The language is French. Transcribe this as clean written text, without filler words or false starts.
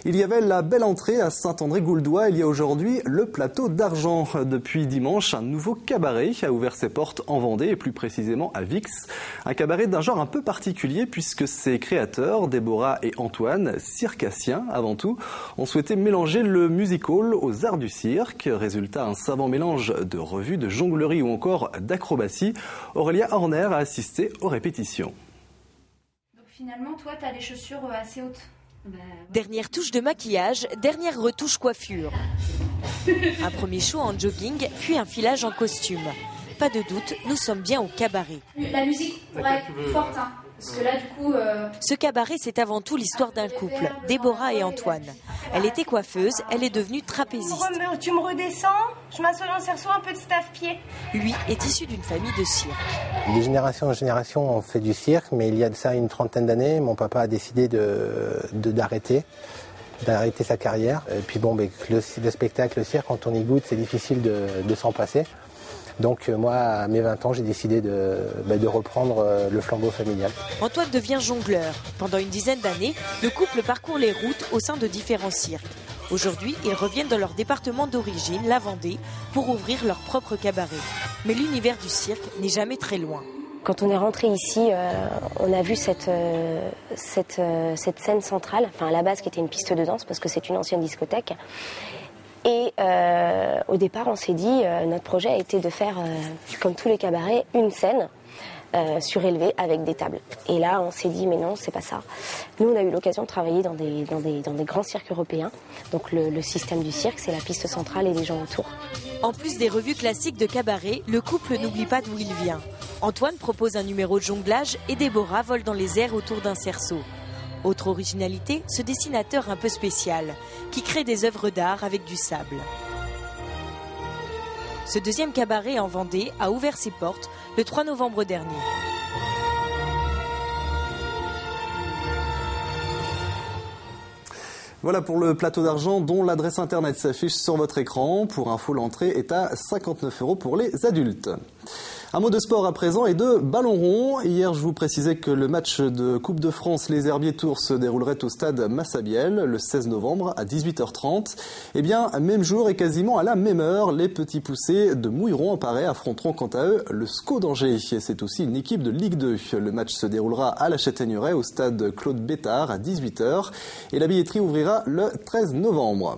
Il y avait la belle entrée à Saint-André-Gouldois. Il y a aujourd'hui le plateau d'argent. Depuis dimanche, un nouveau cabaret a ouvert ses portes en Vendée et plus précisément à Vix. Un cabaret d'un genre un peu particulier puisque ses créateurs, Déborah et Antoine, circassiens avant tout, ont souhaité mélanger le music-hall aux arts du cirque. Résultat, un savant mélange de revues, de jonglerie ou encore d'acrobatie. Aurélia Horner a assisté aux répétitions. Donc finalement, toi, tu as les chaussures assez hautes. Dernière touche de maquillage, dernière retouche coiffure. Un premier show en jogging, puis un filage en costume. Pas de doute, nous sommes bien au cabaret. La musique pourrait être plus forte, hein, parce que là, du coup... Ce cabaret, c'est avant tout l'histoire d'un couple, Déborah et Antoine. Elle était coiffeuse, elle est devenue trapéziste. Tu me redescends, je m'assois dans le cerceau, un peu de staff-pied. Lui est issu d'une famille de cirque. De génération en génération, on fait du cirque, mais il y a de ça une trentaine d'années, mon papa a décidé d'arrêter sa carrière. Et puis bon, le spectacle, le cirque, quand on y goûte, c'est difficile de s'en passer. Donc moi, à mes 20 ans, j'ai décidé de reprendre le flambeau familial. Antoine devient jongleur. Pendant une dizaine d'années, le couple parcourt les routes au sein de différents cirques. Aujourd'hui, ils reviennent dans leur département d'origine, la Vendée, pour ouvrir leur propre cabaret. Mais l'univers du cirque n'est jamais très loin. Quand on est rentré ici, on a vu cette scène centrale, enfin à la base qui était une piste de danse parce que c'est une ancienne discothèque. Et au départ, on s'est dit, notre projet a été de faire, comme tous les cabarets, une scène surélevée avec des tables. Et là, on s'est dit, mais non, c'est pas ça. Nous, on a eu l'occasion de travailler dans des grands cirques européens. Donc le système du cirque, c'est la piste centrale et les gens autour. En plus des revues classiques de cabaret, le couple n'oublie pas d'où il vient. Antoine propose un numéro de jonglage et Déborah vole dans les airs autour d'un cerceau. Autre originalité, ce dessinateur un peu spécial, qui crée des œuvres d'art avec du sable. Ce deuxième cabaret en Vendée a ouvert ses portes le 3 novembre dernier. Voilà pour le plateau d'argent dont l'adresse internet s'affiche sur votre écran. Pour info, l'entrée est à 59 € pour les adultes. Un mot de sport à présent et de ballon rond. Hier, je vous précisais que le match de Coupe de France Les Herbiers Tours se déroulerait au stade Massabielle le 16 novembre à 18h30. Eh bien, même jour et quasiment à la même heure, les petits poussés de Mouilleron en Paris affronteront quant à eux le SCO d'Angers. C'est aussi une équipe de Ligue 2. Le match se déroulera à la Châtaigneraie au stade Claude Bétard à 18h et la billetterie ouvrira le 13 novembre.